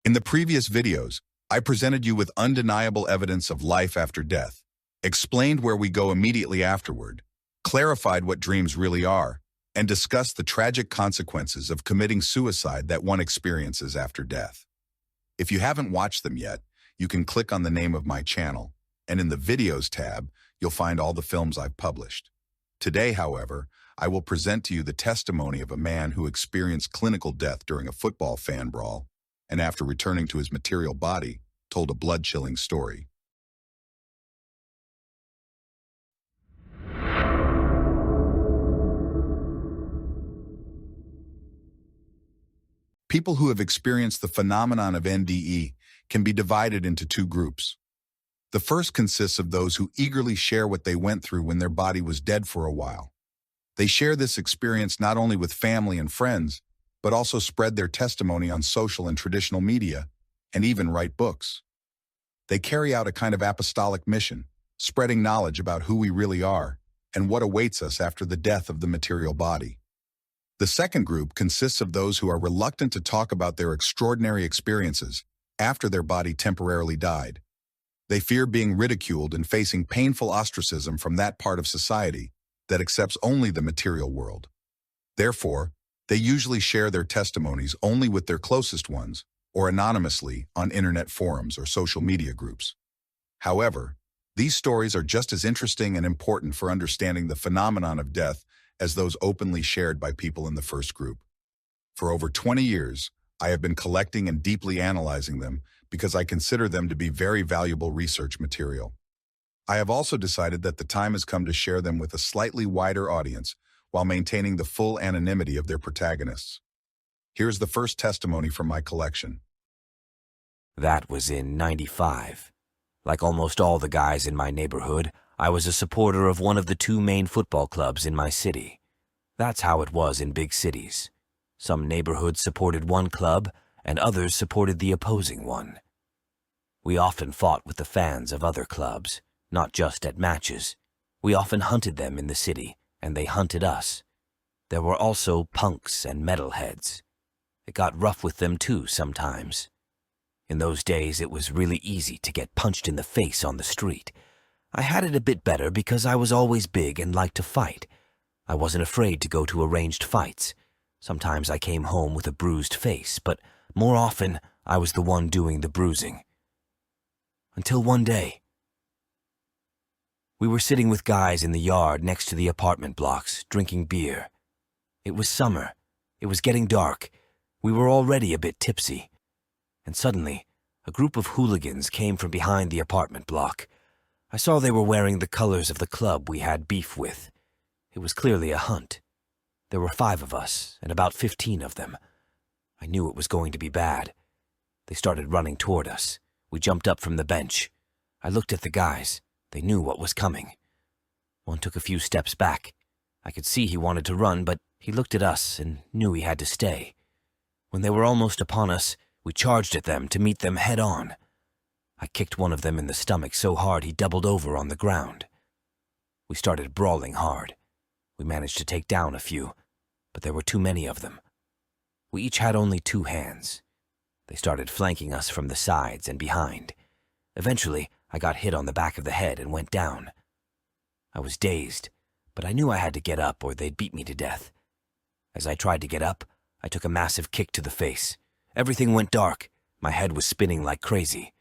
In the previous videos, I presented you with undeniable evidence of life after death, explained where we go immediately afterward, clarified what dreams really are, and discussed the tragic consequences of committing suicide that one experiences after death. If you haven't watched them yet, you can click on the name of my channel, and in the Videos tab, you'll find all the films I've published. Today, however, I will present to you the testimony of a man who experienced clinical death during a football fan brawl, and after returning to his material body, told a blood-chilling story. People who have experienced the phenomenon of NDE can be divided into two groups. The first consists of those who eagerly share what they went through when their body was dead for a while. They share this experience not only with family and friends, but also spread their testimony on social and traditional media, and even write books. They carry out a kind of apostolic mission, spreading knowledge about who we really are and what awaits us after the death of the material body. The second group consists of those who are reluctant to talk about their extraordinary experiences after their body temporarily died. They fear being ridiculed and facing painful ostracism from that part of society that accepts only the material world. Therefore, they usually share their testimonies only with their closest ones or anonymously on internet forums or social media groups. However, these stories are just as interesting and important for understanding the phenomenon of death as those openly shared by people in the first group. For over 20 years, I have been collecting and deeply analyzing them because I consider them to be very valuable research material. I have also decided that the time has come to share them with a slightly wider audience while maintaining the full anonymity of their protagonists. Here's the first testimony from my collection. That was in '95. Like almost all the guys in my neighborhood, I was a supporter of one of the two main football clubs in my city. That's how it was in big cities. Some neighborhoods supported one club, and others supported the opposing one. We often fought with the fans of other clubs, not just at matches. We often hunted them in the city, and they hunted us. There were also punks and metalheads. It got rough with them too sometimes. In those days, it was really easy to get punched in the face on the street. I had it a bit better because I was always big and liked to fight. I wasn't afraid to go to arranged fights. Sometimes I came home with a bruised face, but more often I was the one doing the bruising. Until one day, we were sitting with guys in the yard next to the apartment blocks, drinking beer. It was summer. It was getting dark. We were already a bit tipsy. And suddenly, a group of hooligans came from behind the apartment block. I saw they were wearing the colors of the club we had beef with. It was clearly a hunt. There were 5 of us, and about 15 of them. I knew it was going to be bad. They started running toward us. We jumped up from the bench. I looked at the guys. They knew what was coming. One took a few steps back. I could see he wanted to run, but he looked at us and knew he had to stay. When they were almost upon us, we charged at them to meet them head on. I kicked one of them in the stomach so hard he doubled over on the ground. We started brawling hard. We managed to take down a few, but there were too many of them. We each had only 2 hands. They started flanking us from the sides and behind. Eventually, I got hit on the back of the head and went down. I was dazed, but I knew I had to get up or they'd beat me to death. As I tried to get up, I took a massive kick to the face. Everything went dark. My head was spinning like crazy.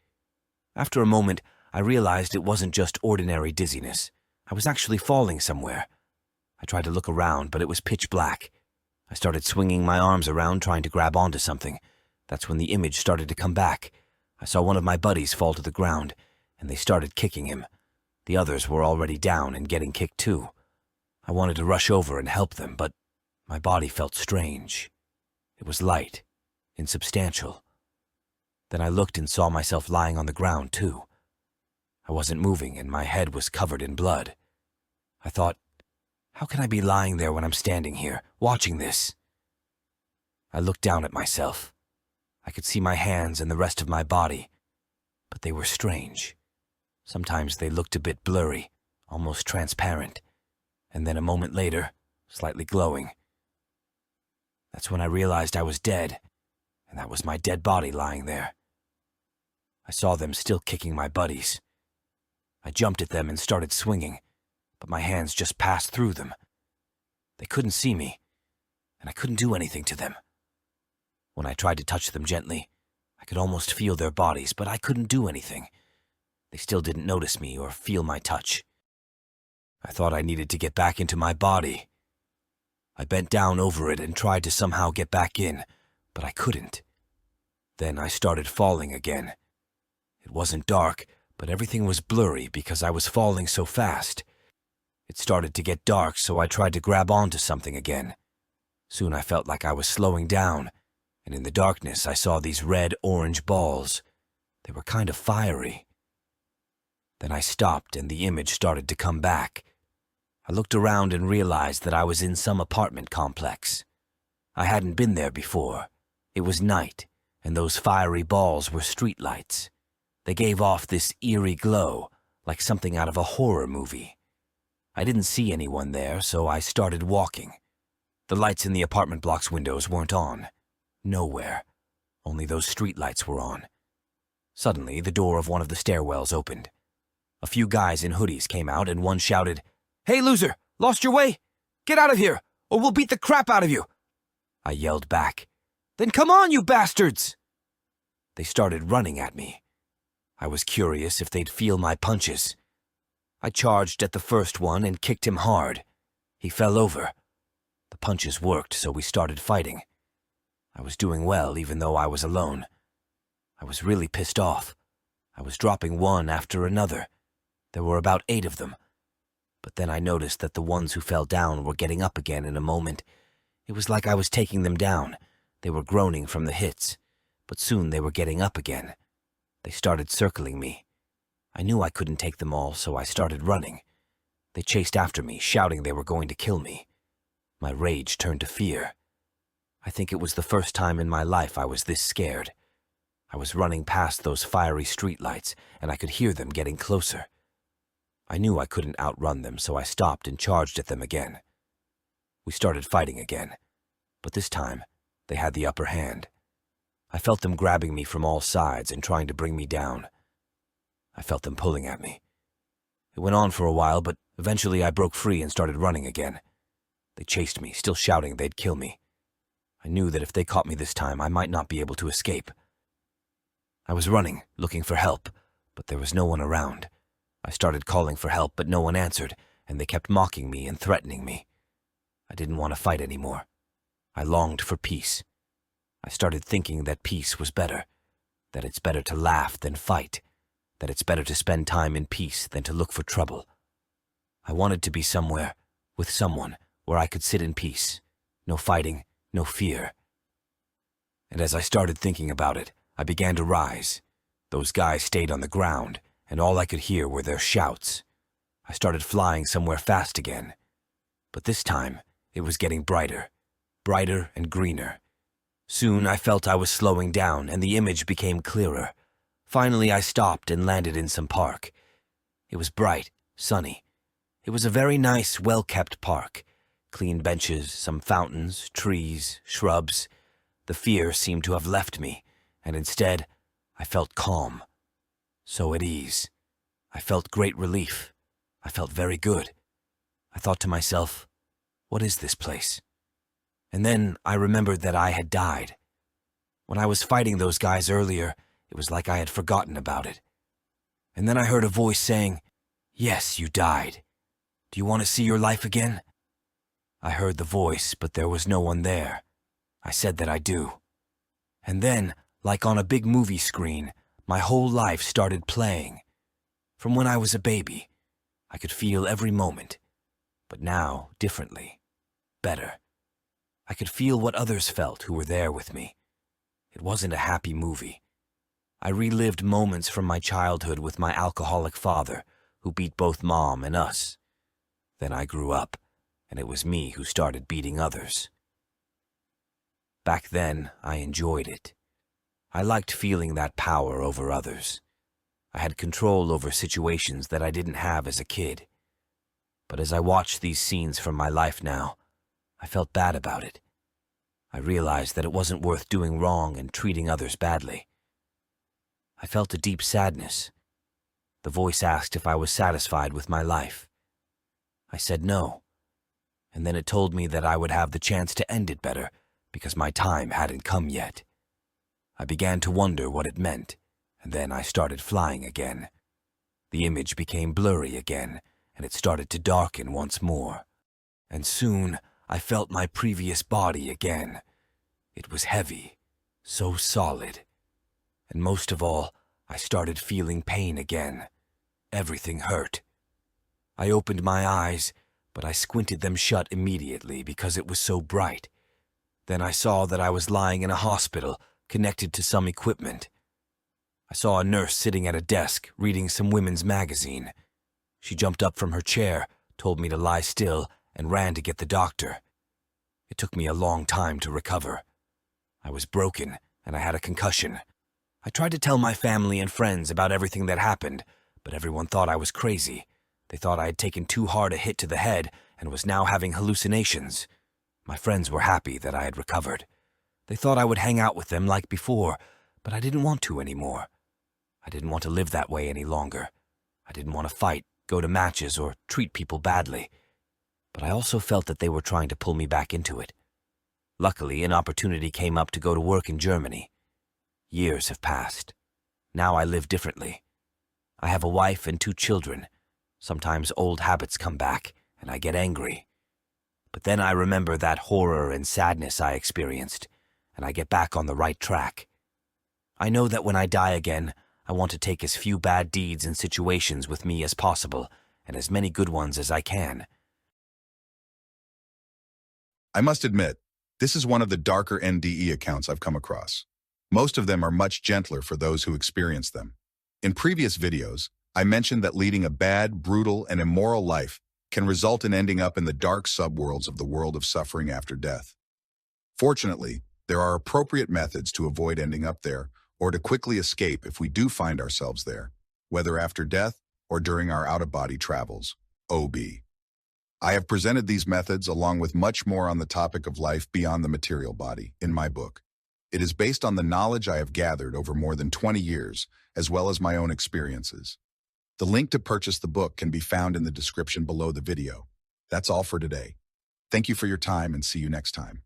After a moment, I realized it wasn't just ordinary dizziness. I was actually falling somewhere. I tried to look around, but it was pitch black. I started swinging my arms around trying to grab onto something. That's when the image started to come back. I saw one of my buddies fall to the ground, and they started kicking him. The others were already down and getting kicked too. I wanted to rush over and help them, but my body felt strange. It was light, insubstantial. Then I looked and saw myself lying on the ground too. I wasn't moving and my head was covered in blood. I thought, how can I be lying there when I'm standing here, watching this? I looked down at myself. I could see my hands and the rest of my body, but they were strange. Sometimes they looked a bit blurry, almost transparent, and then a moment later, slightly glowing. That's when I realized I was dead, and that was my dead body lying there. I saw them still kicking my buddies. I jumped at them and started swinging, but my hands just passed through them. They couldn't see me, and I couldn't do anything to them. When I tried to touch them gently, I could almost feel their bodies, but I couldn't do anything. They still didn't notice me or feel my touch. I thought I needed to get back into my body. I bent down over it and tried to somehow get back in, but I couldn't. Then I started falling again. It wasn't dark, but everything was blurry because I was falling so fast. It started to get dark, so I tried to grab onto something again. Soon I felt like I was slowing down, and in the darkness I saw these red-orange balls. They were kind of fiery. Then I stopped and the image started to come back. I looked around and realized that I was in some apartment complex. I hadn't been there before. It was night, and those fiery balls were streetlights. They gave off this eerie glow, like something out of a horror movie. I didn't see anyone there, so I started walking. The lights in the apartment block's windows weren't on. Nowhere. Only those streetlights were on. Suddenly, the door of one of the stairwells opened. A few guys in hoodies came out, and one shouted, "Hey, loser! Lost your way? Get out of here, or we'll beat the crap out of you!" I yelled back, "Then come on, you bastards!" They started running at me. I was curious if they'd feel my punches. I charged at the first one and kicked him hard. He fell over. The punches worked, so we started fighting. I was doing well, even though I was alone. I was really pissed off. I was dropping one after another. There were about 8 of them. But then I noticed that the ones who fell down were getting up again in a moment. It was like I was taking them down. They were groaning from the hits, but soon they were getting up again. They started circling me. I knew I couldn't take them all, so I started running. They chased after me, shouting they were going to kill me. My rage turned to fear. I think it was the first time in my life I was this scared. I was running past those fiery streetlights, and I could hear them getting closer. I knew I couldn't outrun them, so I stopped and charged at them again. We started fighting again, but this time they had the upper hand. I felt them grabbing me from all sides and trying to bring me down. I felt them pulling at me. It went on for a while, but eventually I broke free and started running again. They chased me, still shouting they'd kill me. I knew that if they caught me this time, I might not be able to escape. I was running, looking for help, but there was no one around. I started calling for help, but no one answered, and they kept mocking me and threatening me. I didn't want to fight anymore. I longed for peace. I started thinking that peace was better, that it's better to laugh than fight, that it's better to spend time in peace than to look for trouble. I wanted to be somewhere, with someone, where I could sit in peace. No fighting, no fear. And as I started thinking about it, I began to rise. Those guys stayed on the ground, and all I could hear were their shouts. I started flying somewhere fast again. But this time, it was getting brighter and greener. Soon I felt I was slowing down, and the image became clearer. Finally, I stopped and landed in some park. It was bright, sunny. It was a very nice, well-kept park. Clean benches, some fountains, trees, shrubs. The fear seemed to have left me, and instead, I felt calm. So at ease. I felt great relief. I felt very good. I thought to myself, what is this place? And then I remembered that I had died. When I was fighting those guys earlier, it was like I had forgotten about it. And then I heard a voice saying, "Yes, you died. Do you want to see your life again?" I heard the voice, but there was no one there. I said that I do. And then, like on a big movie screen, my whole life started playing. From when I was a baby, I could feel every moment, but now differently, better. I could feel what others felt who were there with me. It wasn't a happy movie. I relived moments from my childhood with my alcoholic father, who beat both Mom and us. Then I grew up, and it was me who started beating others. Back then, I enjoyed it. I liked feeling that power over others. I had control over situations that I didn't have as a kid. But as I watched these scenes from my life now, I felt bad about it. I realized that it wasn't worth doing wrong and treating others badly. I felt a deep sadness. The voice asked if I was satisfied with my life. I said no, and then it told me that I would have the chance to end it better because my time hadn't come yet. I began to wonder what it meant, and then I started flying again. The image became blurry again, and it started to darken once more. And soon I felt my previous body again. It was heavy, so solid. And most of all, I started feeling pain again. Everything hurt. I opened my eyes, but I squinted them shut immediately because it was so bright. Then I saw that I was lying in a hospital, connected to some equipment. I saw a nurse sitting at a desk, reading some women's magazine. She jumped up from her chair, told me to lie still, and ran to get the doctor. It took me a long time to recover. I was broken, and I had a concussion. I tried to tell my family and friends about everything that happened, but everyone thought I was crazy. They thought I had taken too hard a hit to the head and was now having hallucinations. My friends were happy that I had recovered. They thought I would hang out with them like before, but I didn't want to anymore. I didn't want to live that way any longer. I didn't want to fight, go to matches, or treat people badly. But I also felt that they were trying to pull me back into it. Luckily, an opportunity came up to go to work in Germany. Years have passed. Now I live differently. I have a wife and 2 children. Sometimes old habits come back, and I get angry. But then I remember that horror and sadness I experienced, and I get back on the right track. I know that when I die again, I want to take as few bad deeds and situations with me as possible, and as many good ones as I can. I must admit, this is one of the darker NDE accounts I've come across. Most of them are much gentler for those who experience them. In previous videos, I mentioned that leading a bad, brutal, and immoral life can result in ending up in the dark subworlds of the world of suffering after death. Fortunately, there are appropriate methods to avoid ending up there or to quickly escape if we do find ourselves there, whether after death or during our out-of-body travels, OOBE. I have presented these methods along with much more on the topic of life beyond the material body in my book. It is based on the knowledge I have gathered over more than 20 years, as well as my own experiences. The link to purchase the book can be found in the description below the video. That's all for today. Thank you for your time and see you next time.